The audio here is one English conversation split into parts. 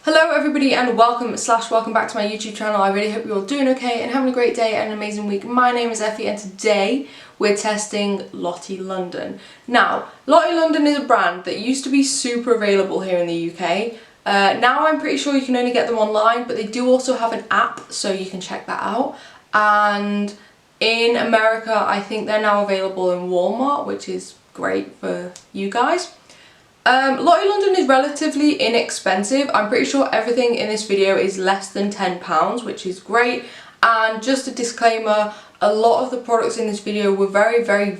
Hello everybody and welcome back to my YouTube channel. I really hope you're all doing okay and having a great day and an amazing week. My name is Effie and today we're testing Lottie London. Now, Lottie London is a brand that used to be super available here in the UK. Now I'm pretty sure you can only get them online, but they do also have an app, so you can check that out. And in America, I think they're now available in Walmart, which is great for you guys. Lottie London is relatively inexpensive. I'm pretty sure everything in this video is less than £10, which is great. And just a disclaimer, a lot of the products in this video were very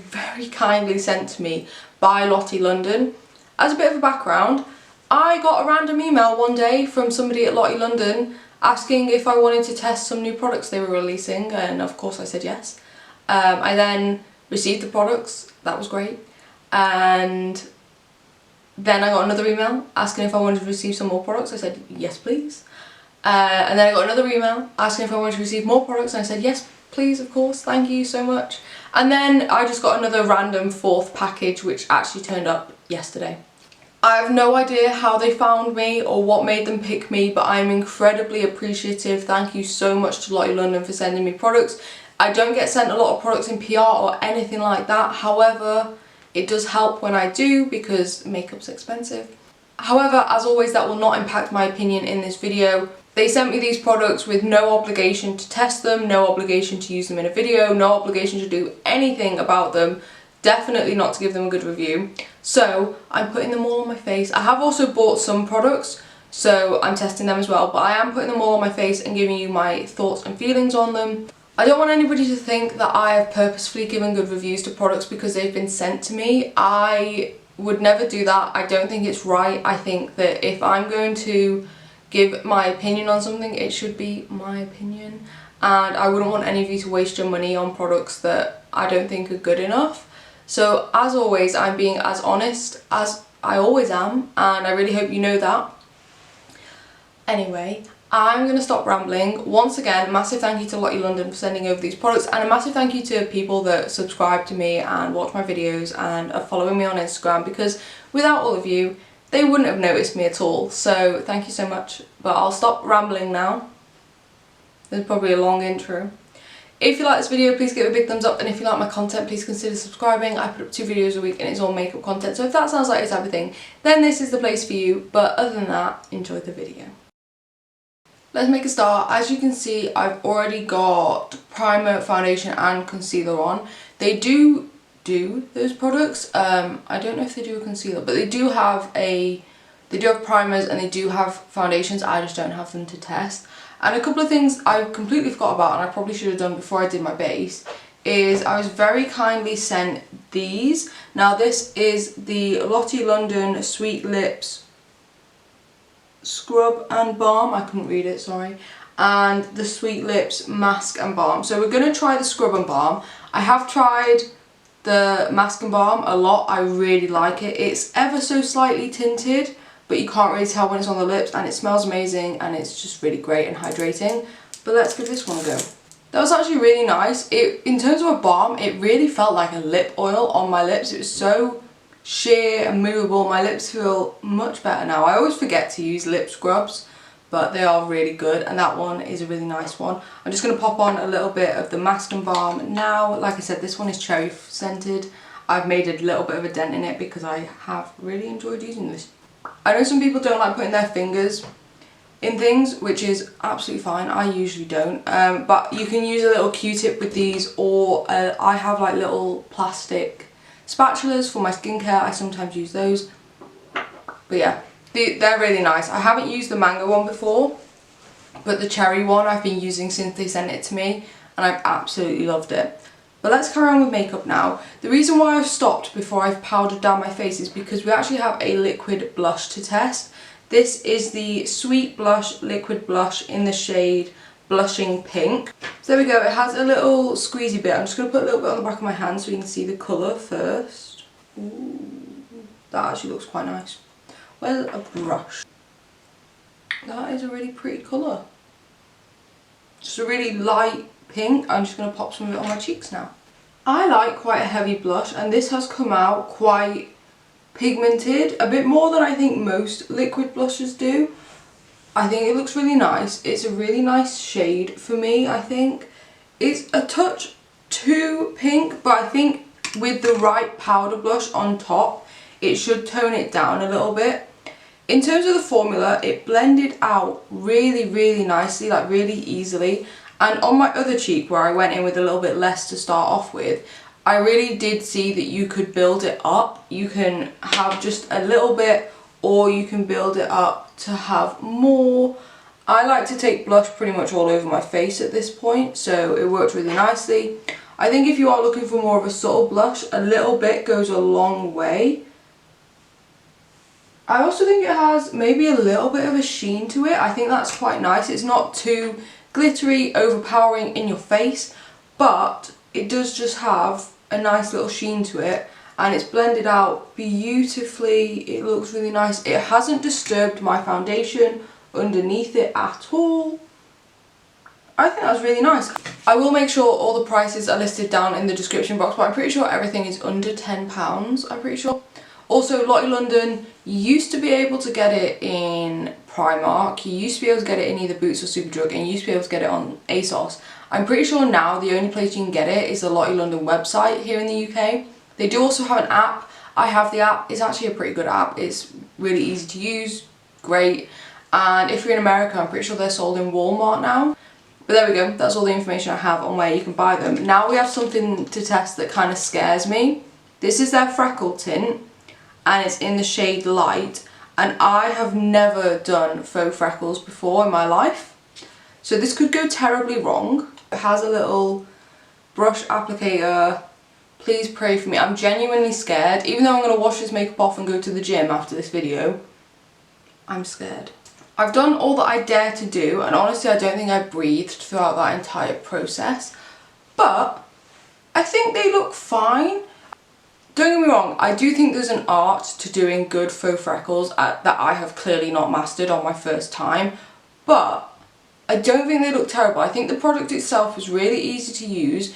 kindly sent to me by Lottie London. As a bit of a background, I got a random email one day from somebody at Lottie London asking if I wanted to test some new products they were releasing, and of course I said yes. I then received the products, that was great, and then I got another email asking if I wanted to receive some more products. I said, yes please. And then I got another email asking if I wanted to receive more products, and I said, yes please, of course, thank you so much. And then I just got another random fourth package which actually turned up yesterday. I have no idea how they found me or what made them pick me, but I'm incredibly appreciative. Thank you so much to Lottie London for sending me products. I don't get sent a lot of products in PR or anything like that, however, it does help when I do because makeup's expensive. However, as always, that will not impact my opinion in this video. They sent me these products with no obligation to test them, no obligation to use them in a video, no obligation to do anything about them, definitely not to give them a good review. So I'm putting them all on my face. I have also bought some products, so I'm testing them as well, but I am putting them all on my face and giving you my thoughts and feelings on them. I don't want anybody to think that I have purposefully given good reviews to products because they've been sent to me. I would never do that. I don't think it's right. I think that if I'm going to give my opinion on something, it should be my opinion. And I wouldn't want any of you to waste your money on products that I don't think are good enough. So as always, I'm being as honest as I always am, and I really hope you know that. Anyway, I'm going to stop rambling. Once again, massive thank you to Lottie London for sending over these products, and a massive thank you to people that subscribe to me and watch my videos and are following me on Instagram, because without all of you, they wouldn't have noticed me at all. So thank you so much, but I'll stop rambling now. There's probably a long intro. If you like this video, please give it a big thumbs up, and if you like my content, please consider subscribing. I put up 2 videos a week and it's all makeup content, so if that sounds like your type of thing, then this is the place for you. But other than that, enjoy the video. Let's make a start. As you can see, I've already got primer, foundation and concealer on. They do those products. I don't know if they do a concealer, but they do have primers and they do have foundations. I just don't have them to test. And a couple of things I completely forgot about, and I probably should have done before I did my base, is I was very kindly sent these. Now this is the Lottie London Sweet Lips Scrub and Balm, I couldn't read it, sorry, and the Sweet Lips Mask and Balm. So we're going to try the Scrub and Balm. I have tried the Mask and Balm a lot. I really like it. It's ever so slightly tinted, but you can't really tell when it's on the lips, and it smells amazing and it's just really great and hydrating. But let's give this one a go. That was actually really nice. In terms of a balm, it really felt like a lip oil on my lips. It was so sheer and movable. My lips feel much better now. I always forget to use lip scrubs, but they are really good, and that one is a really nice one. I'm just going to pop on a little bit of the Mastin Balm now. Like I said, this one is cherry scented. I've made a little bit of a dent in it because I have really enjoyed using this. I know some people don't like putting their fingers in things, which is absolutely fine. I usually don't, but you can use a little Q-tip with these, or I have like little plastic spatulas for my skincare. I sometimes use those, but yeah, they're really nice. I haven't used the mango one before, but the cherry one I've been using since they sent it to me, and I've absolutely loved it. But let's carry on with makeup now. The reason why I've stopped before I've powdered down my face is because we actually have a liquid blush to test. This is the Sweet Blush Liquid Blush in the shade Blushing Pink. So there we go, it has a little squeezy bit. I'm just going to put a little bit on the back of my hand so you can see the colour first. Ooh, that actually looks quite nice. Well, a brush. That is a really pretty colour. Just a really light pink. I'm just going to pop some of it on my cheeks now. I like quite a heavy blush, and this has come out quite pigmented, a bit more than I think most liquid blushes do. I think it looks really nice. It's a really nice shade for me, I think. It's a touch too pink, but I think with the right powder blush on top, it should tone it down a little bit. In terms of the formula, it blended out really, really nicely, like really easily. And on my other cheek, where I went in with a little bit less to start off with, I really did see that you could build it up. You can have just a little bit, or you can build it up to have more. I like to take blush pretty much all over my face at this point, so it worked really nicely. I think if you are looking for more of a subtle blush, a little bit goes a long way. I also think it has maybe a little bit of a sheen to it. I think that's quite nice. It's not too glittery, overpowering in your face, but it does just have a nice little sheen to it, and it's blended out beautifully. It looks really nice. It hasn't disturbed my foundation underneath it at all. I think that's really nice. I will make sure all the prices are listed down in the description box, but I'm pretty sure everything is under £10, I'm pretty sure. Also, Lottie London, you used to be able to get it in Primark, you used to be able to get it in either Boots or Superdrug, and you used to be able to get it on ASOS. I'm pretty sure now the only place you can get it is the Lottie London website here in the UK. They do also have an app. I have the app. It's actually a pretty good app. It's really easy to use, great. And if you're in America, I'm pretty sure they're sold in Walmart now. But there we go, that's all the information I have on where you can buy them. Now we have something to test that kind of scares me. This is their Freckle Tint, and it's in the shade Light, and I have never done faux freckles before in my life. So this could go terribly wrong. It has a little brush applicator. Please pray for me. I'm genuinely scared. Even though I'm going to wash this makeup off and go to the gym after this video, I'm scared. I've done all that I dare to do, and honestly I don't think I breathed throughout that entire process, but I think they look fine. Don't get me wrong, I do think there's an art to doing good faux freckles that I have clearly not mastered on my first time, but I don't think they look terrible. I think the product itself was really easy to use.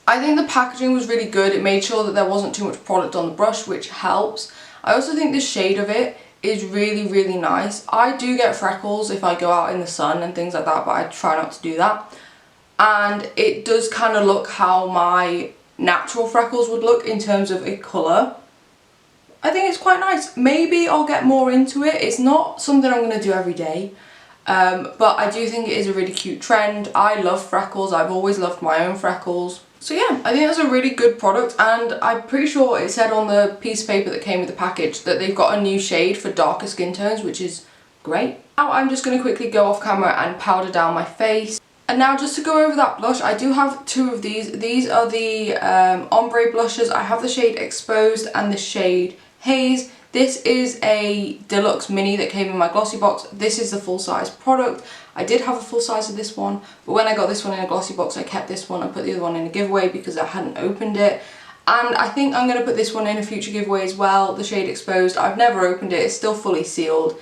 I think the packaging was really good. It made sure that there wasn't too much product on the brush, which helps. I also think the shade of it is really, really nice. I do get freckles if I go out in the sun and things like that, but I try not to do that. And it does kind of look how my natural freckles would look in terms of a colour. I think it's quite nice. Maybe I'll get more into it. It's not something I'm going to do every day. But I do think it is a really cute trend. I love freckles. I've always loved my own freckles. So yeah, I think that's a really good product, and I'm pretty sure it said on the piece of paper that came with the package that they've got a new shade for darker skin tones, which is great. Now I'm just going to quickly go off camera and powder down my face. And now just to go over that blush, I do have two of these. These are the ombre blushes. I have the shade Exposed and the shade Haze. This is a deluxe mini that came in my glossy box. This is the full size product. I did have a full size of this one, but when I got this one in a glossy box, I kept this one and put the other one in a giveaway because I hadn't opened it. And I think I'm going to put this one in a future giveaway as well, the shade Exposed. I've never opened it, it's still fully sealed.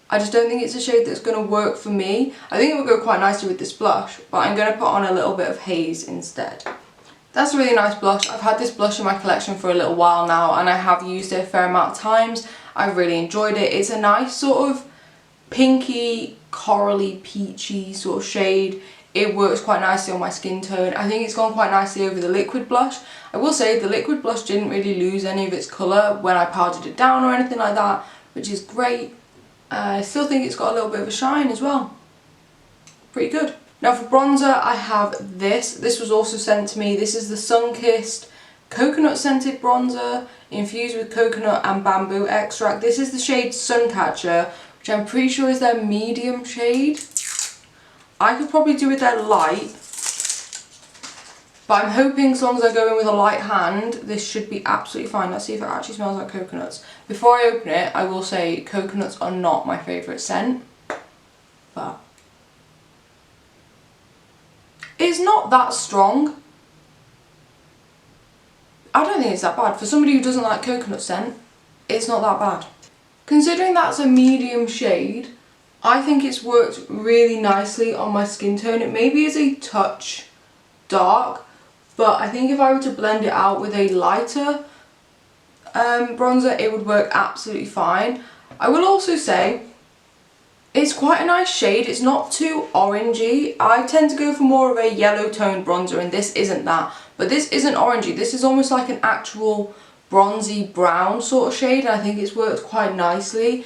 I just don't think it's a shade that's going to work for me. I think it would go quite nicely with this blush, but I'm going to put on a little bit of Haze instead. That's a really nice blush. I've had this blush in my collection for a little while now, and I have used it a fair amount of times. I've really enjoyed it. It's a nice sort of pinky, corally, peachy sort of shade. It works quite nicely on my skin tone. I think it's gone quite nicely over the liquid blush. I will say the liquid blush didn't really lose any of its colour when I powdered it down or anything like that, which is great. I still think it's got a little bit of a shine as well. Pretty good. Now for bronzer, I have this. This was also sent to me. This is the Sunkist coconut scented bronzer infused with coconut and bamboo extract. This is the shade Suncatcher, which I'm pretty sure is their medium shade. I could probably do with their light, but I'm hoping as long as I go in with a light hand, this should be absolutely fine. Let's see if it actually smells like coconuts. Before I open it, I will say coconuts are not my favourite scent, but it's not that strong. I don't think it's that bad. For somebody who doesn't like coconut scent, it's not that bad. Considering that's a medium shade, I think it's worked really nicely on my skin tone. It maybe is a touch dark, but I think if I were to blend it out with a lighter bronzer, it would work absolutely fine. I will also say It's quite a nice shade. It's not too orangey. I tend to go for more of a yellow toned bronzer, and this isn't that. But this isn't orangey. This is almost like an actual bronzy brown sort of shade, and I think it's worked quite nicely.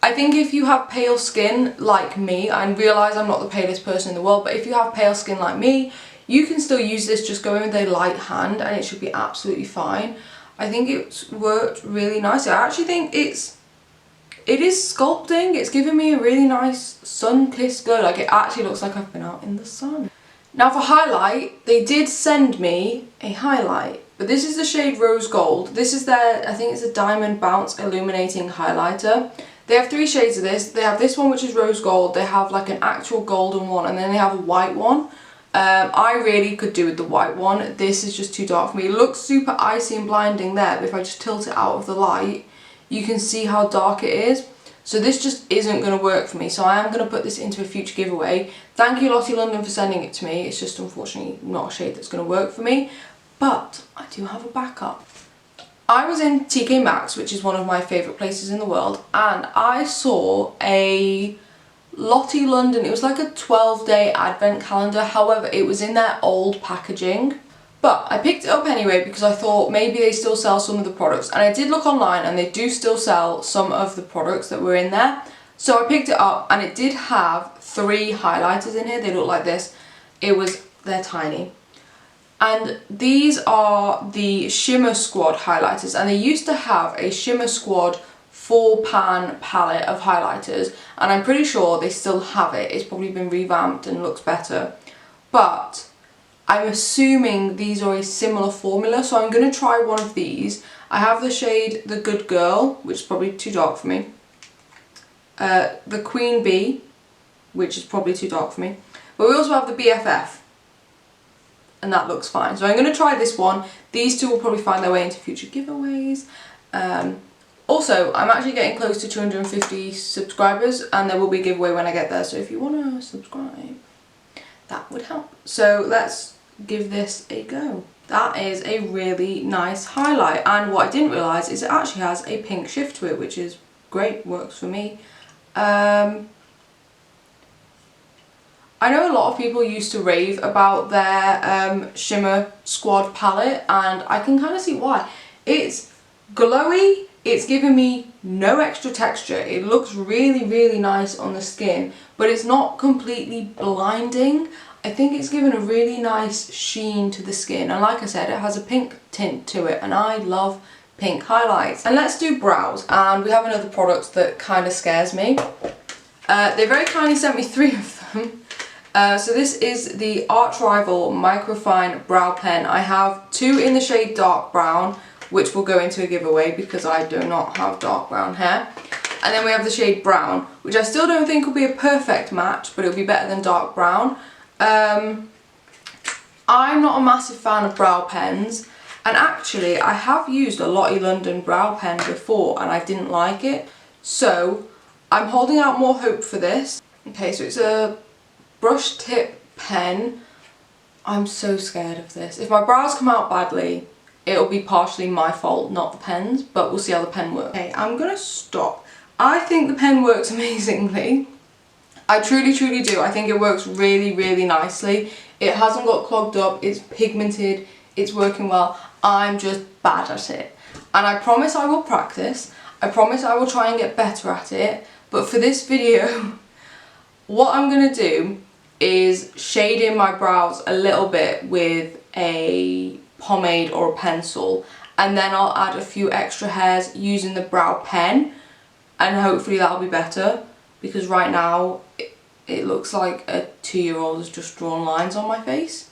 I think if you have pale skin like me, I realise I'm not the palest person in the world, but if you have pale skin like me, you can still use this, just go in with a light hand and it should be absolutely fine. I think it's worked really nicely. I actually think it is sculpting. It's giving me a really nice sun-kissed glow. Like, it actually looks like I've been out in the sun. Now for highlight, they did send me a highlight, but this is the shade Rose Gold. This is their, I think it's a Diamond Bounce Illuminating Highlighter. They have 3 shades of this. They have this one, which is Rose Gold. They have like an actual golden one, and then they have a white one. I really could do with the white one. This is just too dark for me. It looks super icy and blinding there, but if I just tilt it out of the light, you can see how dark it is. So this just isn't going to work for me. So I am going to put this into a future giveaway. Thank you, Lottie London, for sending it to me. It's just unfortunately not a shade that's going to work for me. But I do have a backup. I was in TK Maxx, which is one of my favourite places in the world, and I saw a Lottie London, it was like a 12-day advent calendar. However, it was in their old packaging. But I picked it up anyway because I thought maybe they still sell some of the products. And I did look online and they do still sell some of the products that were in there. So I picked it up and it did have 3 highlighters in here. They look like this. They're tiny. And these are the Shimmer Squad highlighters. And they used to have a Shimmer Squad 4-pan palette of highlighters. And I'm pretty sure they still have it. It's probably been revamped and looks better. But I'm assuming these are a similar formula, so I'm going to try one of these. I have the shade The Good Girl, which is probably too dark for me. The Queen Bee, which is probably too dark for me. But we also have the BFF, and that looks fine. So I'm going to try this one. These 2 will probably find their way into future giveaways. Also, I'm actually getting close to 250 subscribers, and there will be a giveaway when I get there. So if you want to subscribe, that would help. So let's give this a go. That is a really nice highlight, and what I didn't realise is it actually has a pink shift to it, which is great, works for me. I know a lot of people used to rave about their Shimmer Squad palette, and I can kind of see why. It's glowy, it's giving me no extra texture, it looks really, really nice on the skin, but it's not completely blinding. I think it's given a really nice sheen to the skin, and like I said, it has a pink tint to it, and I love pink highlights. And let's do brows, and we have another product that kind of scares me. They very kindly sent me 3 of them. So this is the Arch Rival Microfine Brow Pen. I have 2 in the shade Dark Brown, which will go into a giveaway because I do not have dark brown hair. And then we have the shade Brown, which I still don't think will be a perfect match, but it'll be better than dark brown. I'm not a massive fan of brow pens, and actually I have used a Lottie London brow pen before and I didn't like it, so I'm holding out more hope for this. Okay, so it's a brush tip pen. I'm so scared of this. If my brows come out badly, it'll be partially my fault, not the pen's, but we'll see how the pen works. Okay, I'm gonna stop. I think the pen works amazingly. I truly, truly do. I think it works really, really nicely. It hasn't got clogged up, it's pigmented, it's working well. I'm just bad at it. And I promise I will practice. I promise I will try and get better at it. But for this video, what I'm going to do is shade in my brows a little bit with a pomade or a pencil. And then I'll add a few extra hairs using the brow pen. And hopefully that'll be better. Because right now, it looks like a 2-year-old has just drawn lines on my face.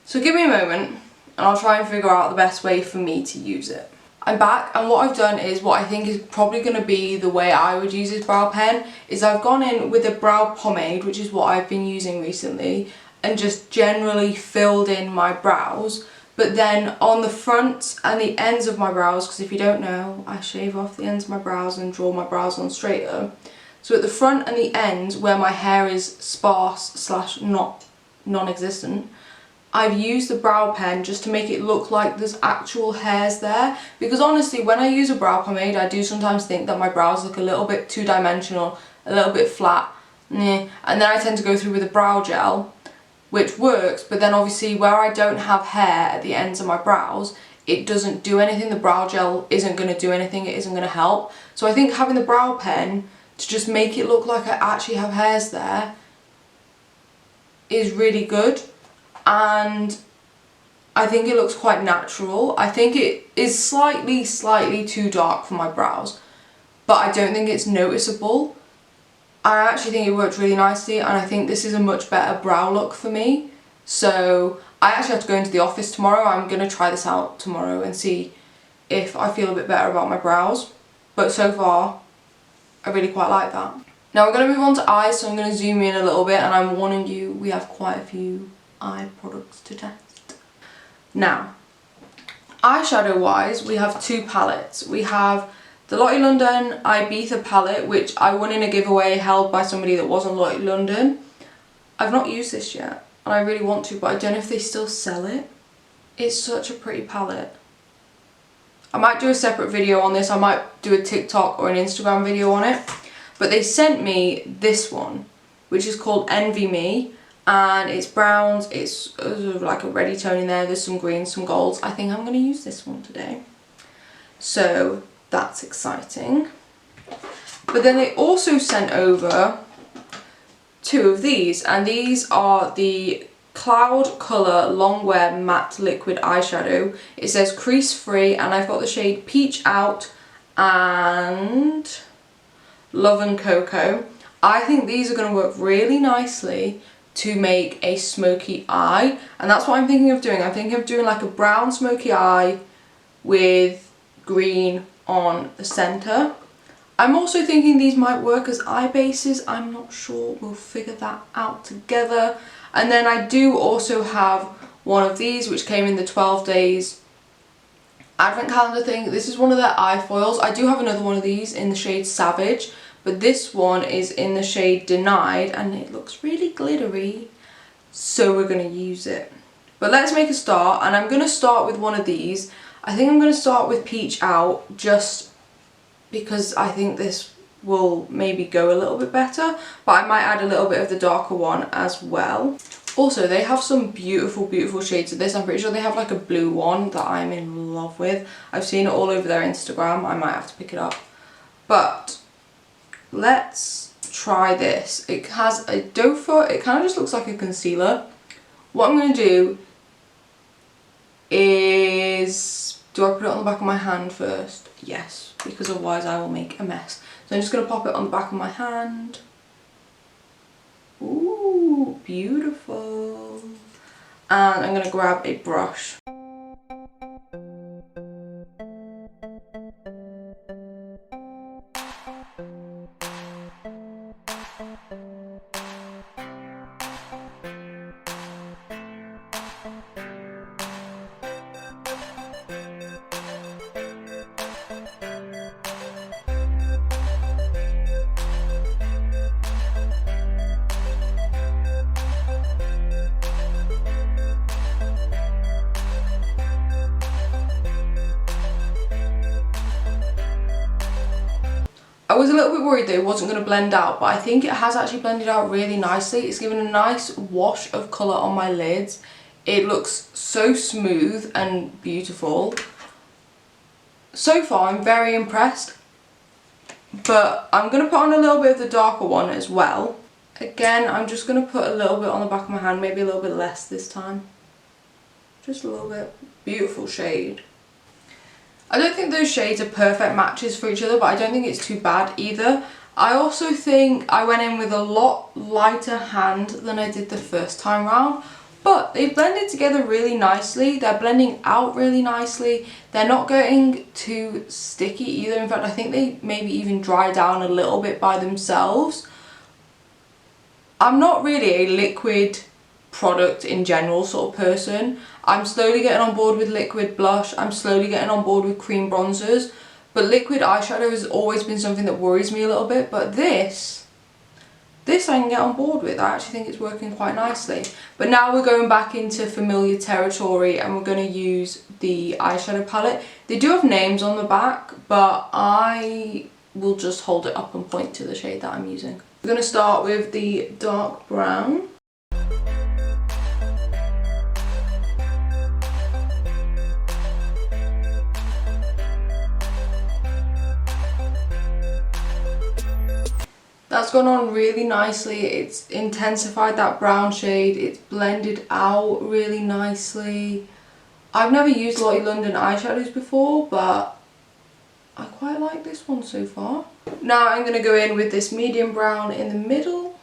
So give me a moment and I'll try and figure out the best way for me to use it. I'm back, and what I've done is what I think is probably going to be the way I would use this brow pen, is I've gone in with a brow pomade, which is what I've been using recently, and just generally filled in my brows. But then on the front and the ends of my brows, because if you don't know, I shave off the ends of my brows and draw my brows on straighter. So at the front and the ends, where my hair is sparse slash non-existent, I've used the brow pen just to make it look like there's actual hairs there. Because honestly, when I use a brow pomade, I do sometimes think that my brows look a little bit two-dimensional, a a little bit flat, and then I tend to go through with a brow gel, which works, but then obviously where I don't have hair at the ends of my brows, it doesn't do anything. The brow gel isn't going to do anything, it isn't going to help. So I think having the brow pen to just make it look like I actually have hairs there is really good, and I think it looks quite natural. I think it is slightly too dark for my brows, but I don't think it's noticeable. I actually think it works really nicely, and I think this is a much better brow look for me. So I actually have to go into the office tomorrow. I'm going to try this out tomorrow and see if I feel a bit better about my brows. But so far, I really quite like that. Now we're going to move on to eyes, so I'm going to zoom in a little bit, and I'm warning you, we have quite a few eye products to test. Now, eyeshadow wise, we have two palettes. We have the Lottie London Ibiza palette, which I won in a giveaway held by somebody that wasn't Lottie London. I've not used this yet, and I really want to, but I don't know if they still sell it. It's such a pretty palette. I might do a separate video on this. I might do a TikTok or an Instagram video on it. But they sent me this one, which is called Envy Me, and it's browns, it's like a reddy tone in there, there's some greens, some golds. I think I'm going to use this one today. So that's exciting. But then they also sent over two of these, and these are the Cloud Colour Longwear Matte Liquid Eyeshadow. It says crease free, and I've got the shade Peach Out and Love and Cocoa. I think these are going to work really nicely to make a smoky eye, and that's what I'm thinking of doing. I'm thinking of doing like a brown smoky eye with green on the centre. I'm also thinking these might work as eye bases. I'm not sure. We'll figure that out together. And then I do also have one of these, which came in the 12 days advent calendar thing. This is one of their eye foils. I do have another one of these in the shade Savage, but this one is in the shade Denied, and it looks really glittery, so we're going to use it. But let's make a start, and I'm going to start with one of these. I think I'm going to start with Peach Out, just because I think this will maybe go a little bit better, but I might add a little bit of the darker one as well. Also, they have some beautiful shades of this. I'm pretty sure they have like a blue one that I'm in love with. I've seen it all over their Instagram. I might have to pick it up. But let's try this. It has a doe foot. It kind of just looks like a concealer. What I'm going to do is, do I put it on the back of my hand first? Yes, because otherwise I will make a mess. So I'm just going to pop it on the back of my hand. Ooh, beautiful. And I'm going to grab a brush. I was a little bit worried that it wasn't going to blend out, but I think it has actually blended out really nicely. It's given a nice wash of colour on my lids. It looks so smooth and beautiful. So far I'm very impressed, but I'm going to put on a little bit of the darker one as well. Again, I'm just going to put a little bit on the back of my hand, maybe a little bit less this time. Just a little bit. Beautiful shade. I don't think those shades are perfect matches for each other, but I don't think it's too bad either. I also think I went in with a lot lighter hand than I did the first time round, but they've blended together really nicely. They're blending out really nicely. They're not getting too sticky either. In fact, I think they maybe even dry down a little bit by themselves. I'm not really a liquid product in general sort of person. I'm slowly getting on board with liquid blush. I'm slowly getting on board with cream bronzers. But liquid eyeshadow has always been something that worries me a little bit. But this I can get on board with. I actually think it's working quite nicely. But now we're going back into familiar territory, and we're going to use the eyeshadow palette. They do have names on the back, but I will just hold it up and point to the shade that I'm using. We're going to start with the dark brown. That's gone on really nicely. It's intensified that brown shade. It's blended out really nicely. I've never used Lottie London eyeshadows before, but I quite like this one so far. Now I'm going to go in with this medium brown in the middle.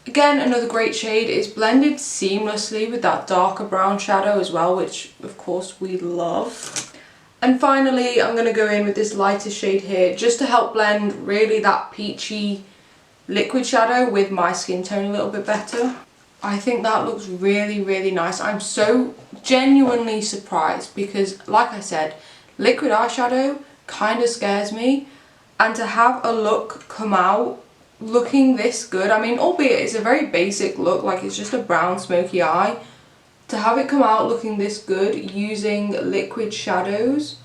Again, another great shade. It's blended seamlessly with that darker brown shadow as well, which of course we love. And finally, I'm going to go in with this lighter shade here just to help blend really that peachy liquid shadow with my skin tone a little bit better. I think that looks really, really nice. I'm so genuinely surprised because, like I said, liquid eyeshadow kind of scares me. And to have a look come out looking this good, I mean, albeit it's a very basic look, like it's just a brown smoky eye, to have it come out looking this good using liquid shadows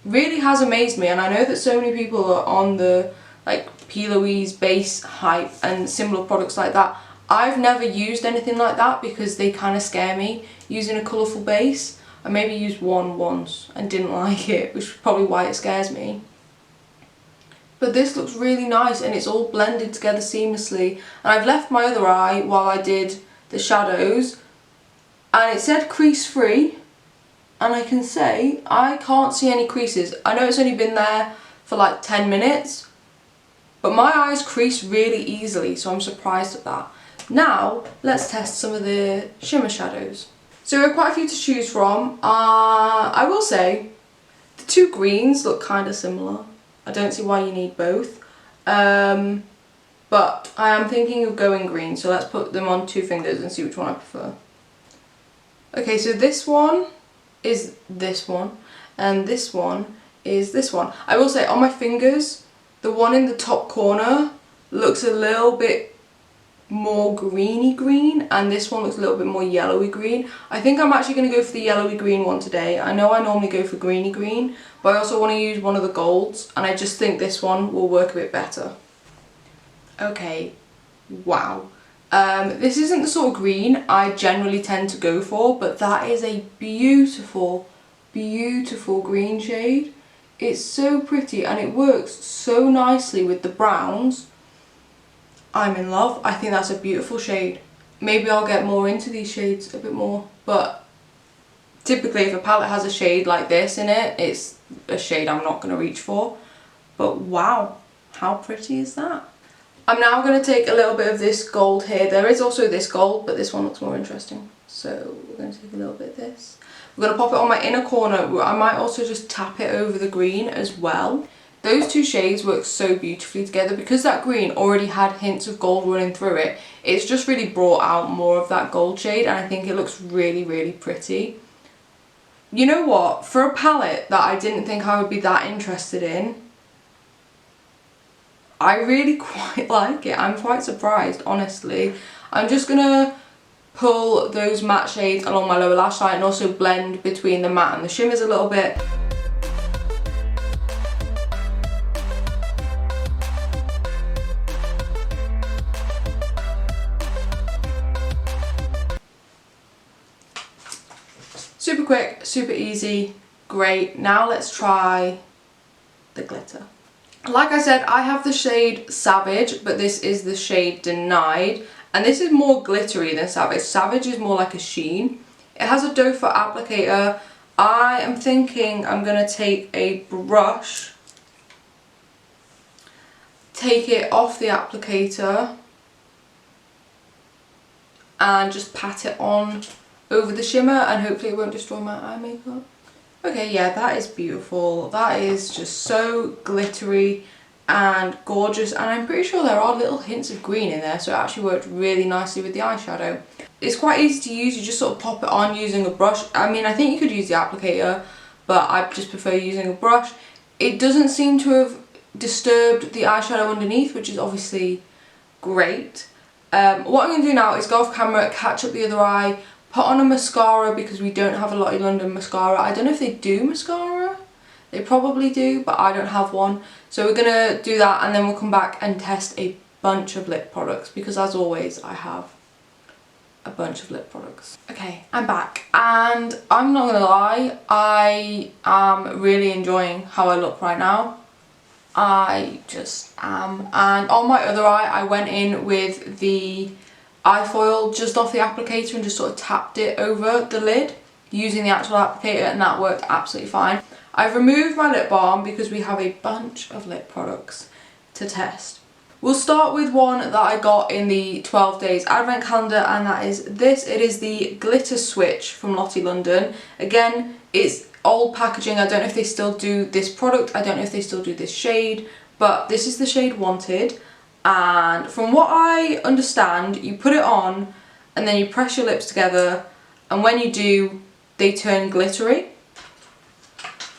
really has amazed me. And I know that so many people are on the like P. Louise base hype and similar products like that. I've never used anything like that because they kind of scare me using a colourful base. I maybe used one once and didn't like it, which is probably why it scares me. But this looks really nice and it's all blended together seamlessly. And I've left my other eye while I did the shadows and it said crease free, and I can say I can't see any creases. I know it's only been there for like 10 minutes, but my eyes crease really easily, so I'm surprised at that. Now let's test some of the shimmer shadows. So there are quite a few to choose from. I will say the two greens look kind of similar. I don't see why you need both. But I am thinking of going green, so let's put them on two fingers and see which one I prefer. Okay, so this one is this one, and this one is this one. I will say on my fingers, the one in the top corner looks a little bit more greeny green, and this one looks a little bit more yellowy green. I think I'm actually going to go for the yellowy green one today. I know I normally go for greeny green, but I also want to use one of the golds, and I just think this one will work a bit better. Okay, wow. This isn't the sort of green I generally tend to go for, but that is a beautiful, beautiful green shade. It's so pretty and it works so nicely with the browns. I'm in love. I think that's a beautiful shade. Maybe I'll get more into these shades a bit more, but typically if a palette has a shade like this in it, it's a shade I'm not going to reach for. But wow, how pretty is that? I'm now going to take a little bit of this gold here. There is also this gold, but this one looks more interesting. So we're going to take a little bit of this. We're going to pop it on my inner corner. I might also just tap it over the green as well. Those two shades work so beautifully together because that green already had hints of gold running through it. It's just really brought out more of that gold shade, and I think it looks really, really pretty. You know what? For a palette that I didn't think I would be that interested in, I really quite like it. I'm quite surprised, honestly. I'm just going to pull those matte shades along my lower lash line and also blend between the matte and the shimmers a little bit. Super quick, super easy, great. Now let's try the glitter. Like I said, I have the shade Savage, but this is the shade Denied, and this is more glittery than Savage. Savage is more like a sheen. It has a doe foot applicator. I am thinking I'm going to take a brush, take it off the applicator, and just pat it on over the shimmer, and hopefully it won't destroy my eye makeup. Okay, yeah, that is beautiful. That is just so glittery and gorgeous, and I'm pretty sure there are little hints of green in there, so it actually worked really nicely with the eyeshadow. It's quite easy to use. You just sort of pop it on using a brush. I mean, I think you could use the applicator, but I just prefer using a brush. It doesn't seem to have disturbed the eyeshadow underneath, which is obviously great. What I'm going to do now is go off camera, catch up the other eye, put on a mascara because we don't have a Lottie London mascara. I don't know if they do mascara. They probably do, but I don't have one. So we're gonna do that, and then we'll come back and test a bunch of lip products, because as always I have a bunch of lip products. Okay, I'm back, and I'm not gonna lie, I am really enjoying how I look right now. I just am. And on my other eye, I went in with the eye foil just off the applicator and just sort of tapped it over the lid using the actual applicator, and that worked absolutely fine. I've removed my lip balm because we have a bunch of lip products to test. We'll start with one that I got in the 12 days advent calendar, and that is this. It is the Glitter Switch from Lottie London. Again, it's old packaging. I don't know if they still do this product. I don't know if they still do this shade, but this is the shade Wanted. And from what I understand, you put it on and then you press your lips together, and when you do, they turn glittery.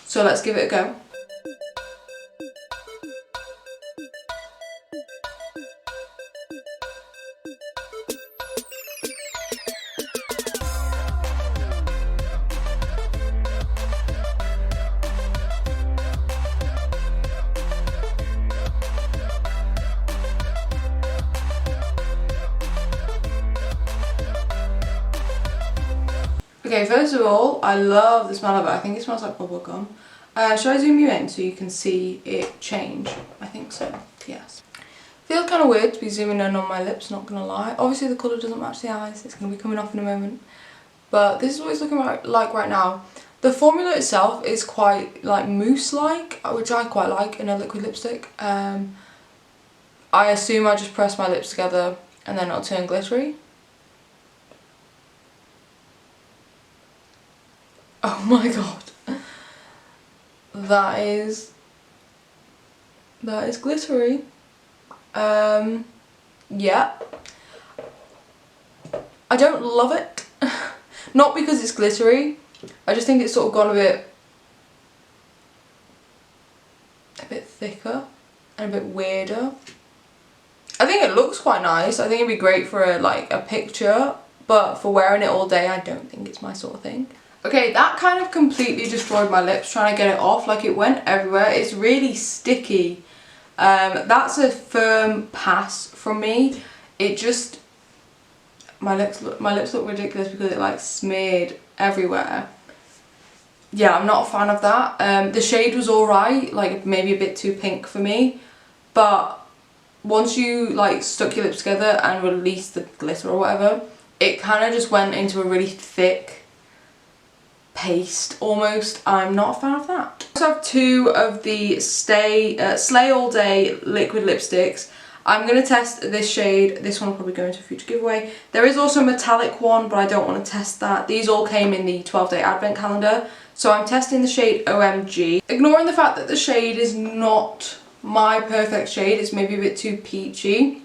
So let's give it a go. Okay, first of all, I love the smell of it. I think it smells like bubble gum. Should I zoom you in so you can see it change? I think so, yes. Feels kind of weird to be zooming in on my lips, not gonna lie. Obviously the colour doesn't match the eyes, it's gonna be coming off in a moment. But this is what it's looking like right now. The formula itself is quite like mousse-like, which I quite like in a liquid lipstick. I assume I just press my lips together and then it'll turn glittery. Oh my god. That is glittery. Yeah. I don't love it. Not because it's glittery. I just think it's sort of gone a bit thicker and a bit weirder. I think it looks quite nice. I think it'd be great for a picture, but for wearing it all day, I don't think it's my sort of thing. Okay, that kind of completely destroyed my lips trying to get it off. Like, it went everywhere. It's really sticky. That's a firm pass from me. It just, my lips look ridiculous because it like smeared everywhere. Yeah, I'm not a fan of that. The shade was alright, like maybe a bit too pink for me, but once you like stuck your lips together and released the glitter or whatever, it kind of just went into a really thick paste almost. I'm not a fan of that. I also have two of the Slay All Day liquid lipsticks. I'm going to test this shade. This one will probably go into a future giveaway. There is also a metallic one, but I don't want to test that. These all came in the 12-day advent calendar. So I'm testing the shade OMG. Ignoring the fact that the shade is not my perfect shade, it's maybe a bit too peachy.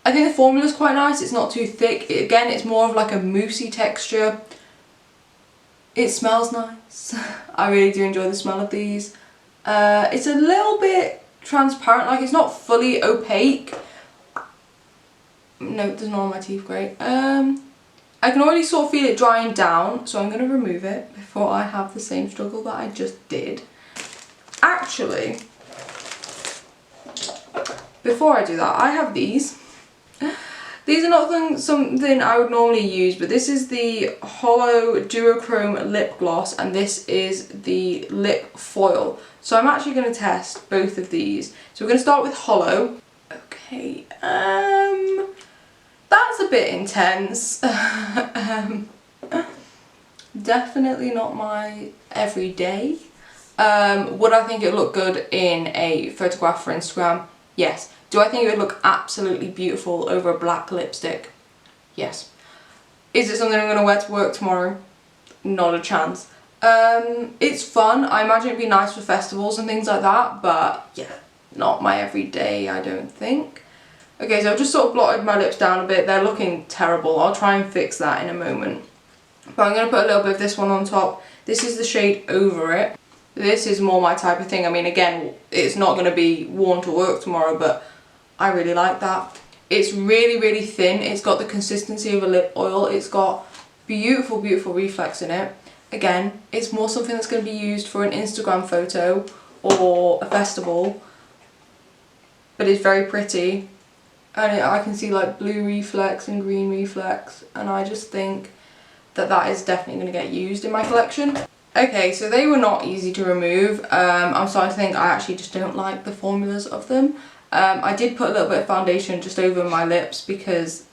I think the formula is quite nice. It's not too thick. Again, it's more of like a moussey texture. It smells nice. I really do enjoy the smell of these. It's a little bit transparent, like it's not fully opaque. No, it doesn't on my teeth great. I can already sort of feel it drying down, so I'm going to remove it before I have the same struggle that I just did. Actually, before I do that, I have these. These are not something I would normally use, but this is the Hollow Duochrome Lip Gloss, and this is the Lip Foil. So I'm actually going to test both of these. So we're going to start with Hollow. Okay, that's a bit intense. Definitely not my everyday. Would I think it would look good in a photograph for Instagram? Yes. Do I think it would look absolutely beautiful over a black lipstick? Yes. Is it something I'm going to wear to work tomorrow? Not a chance. It's fun. I imagine it'd be nice for festivals and things like that, but yeah, not my everyday, I don't think. Okay, so I've just sort of blotted my lips down a bit. They're looking terrible. I'll try and fix that in a moment. But I'm going to put a little bit of this one on top. This is the shade Over It. This is more my type of thing. I mean, again, it's not going to be worn to work tomorrow, but I really like that. It's really, really thin. It's got the consistency of a lip oil. It's got beautiful, beautiful reflex in it. again, it's more something that's going to be used for an Instagram photo or a festival, but it's very pretty, and I can see like blue reflex and green reflex, and I just think that that is definitely going to get used in my collection. Okay, so they were not easy to remove. I'm starting to think I actually just don't like the formulas of them. I did put a little bit of foundation just over my lips because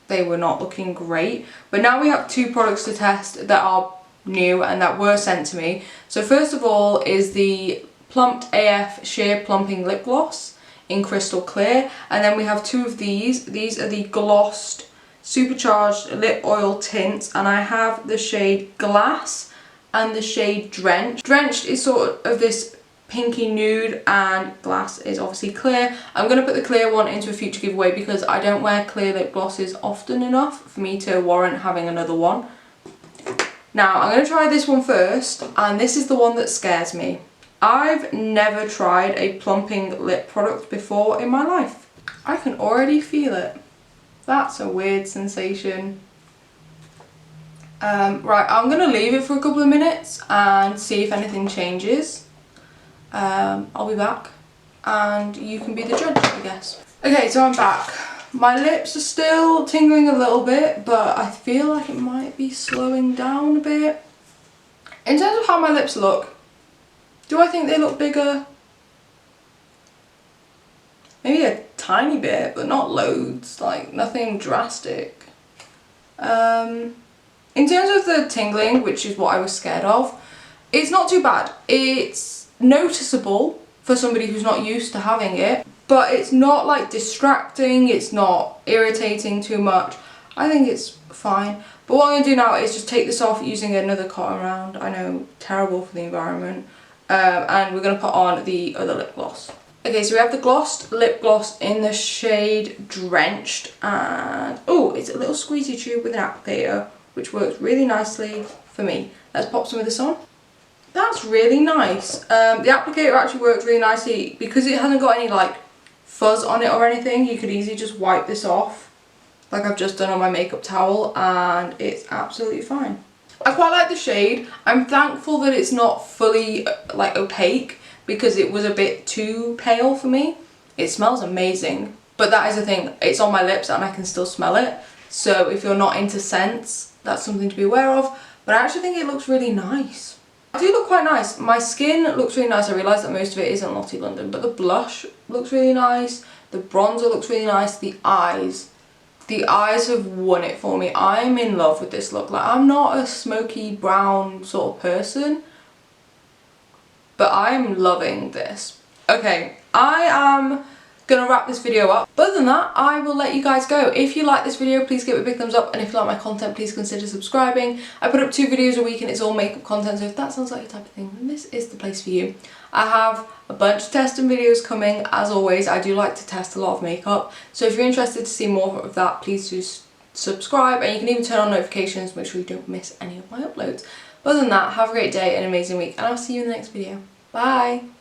they were not looking great. But now we have two products to test that are new and that were sent to me. So first of all is the Plumped AF Sheer Plumping Lip Gloss in Crystal Clear. And then we have two of these. These are the glossed Supercharged Lip Oil Tints, and I have the shade Glass and the shade Drenched. Drenched is sort of this pinky nude and Glass is obviously clear. I'm going to put the clear one into a future giveaway because I don't wear clear lip glosses often enough for me to warrant having another one. Now I'm going to try this one first, and this is the one that scares me. I've never tried a plumping lip product before in my life. I can already feel it. That's a weird sensation. Right, I'm going to leave it for a couple of minutes and see if anything changes. I'll be back and you can be the judge, I guess. Okay, so I'm back. My lips are still tingling a little bit, but I feel like it might be slowing down a bit. In terms of how my lips look, do I think they look bigger? Maybe a tiny bit, but not loads, like nothing drastic. In terms of the tingling, which is what I was scared of, it's not too bad. It's noticeable for somebody who's not used to having it, but it's not like distracting, it's not irritating too much. I think it's fine. But what I'm going to do now is just take this off using another cotton round. I know, terrible for the environment. And we're going to put on the other lip gloss. Okay, so we have the glossed lip gloss in the shade Drenched, and oh, it's a little squeezy tube with an applicator, which works really nicely for me. Let's pop some of this on. That's really nice. The applicator actually works really nicely because it hasn't got any like fuzz on it or anything. You could easily just wipe this off like I've just done on my makeup towel, and it's absolutely fine. I quite like the shade. I'm thankful that it's not fully like opaque because it was a bit too pale for me. It smells amazing, but that is the thing, it's on my lips and I can still smell it. So if you're not into scents, that's something to be aware of. But I actually think it looks really nice. I do look quite nice. My skin looks really nice. I realise that most of it isn't Lottie London, but the blush looks really nice. The bronzer looks really nice. The eyes have won it for me. I'm in love with this look. Like, I'm not a smoky brown sort of person, but I'm loving this. Okay, I am gonna wrap this video up. But other than that, I will let you guys go. If you like this video, please give it a big thumbs up, and if you like my content, please consider subscribing. I put up 2 videos a week and it's all makeup content, so if that sounds like your type of thing, then this is the place for you. I have a bunch of testing videos coming. As always, I do like to test a lot of makeup, so if you're interested to see more of that, please do subscribe, and you can even turn on notifications, make sure you don't miss any of my uploads. But other than that, have a great day and an amazing week, and I'll see you in the next video. Bye!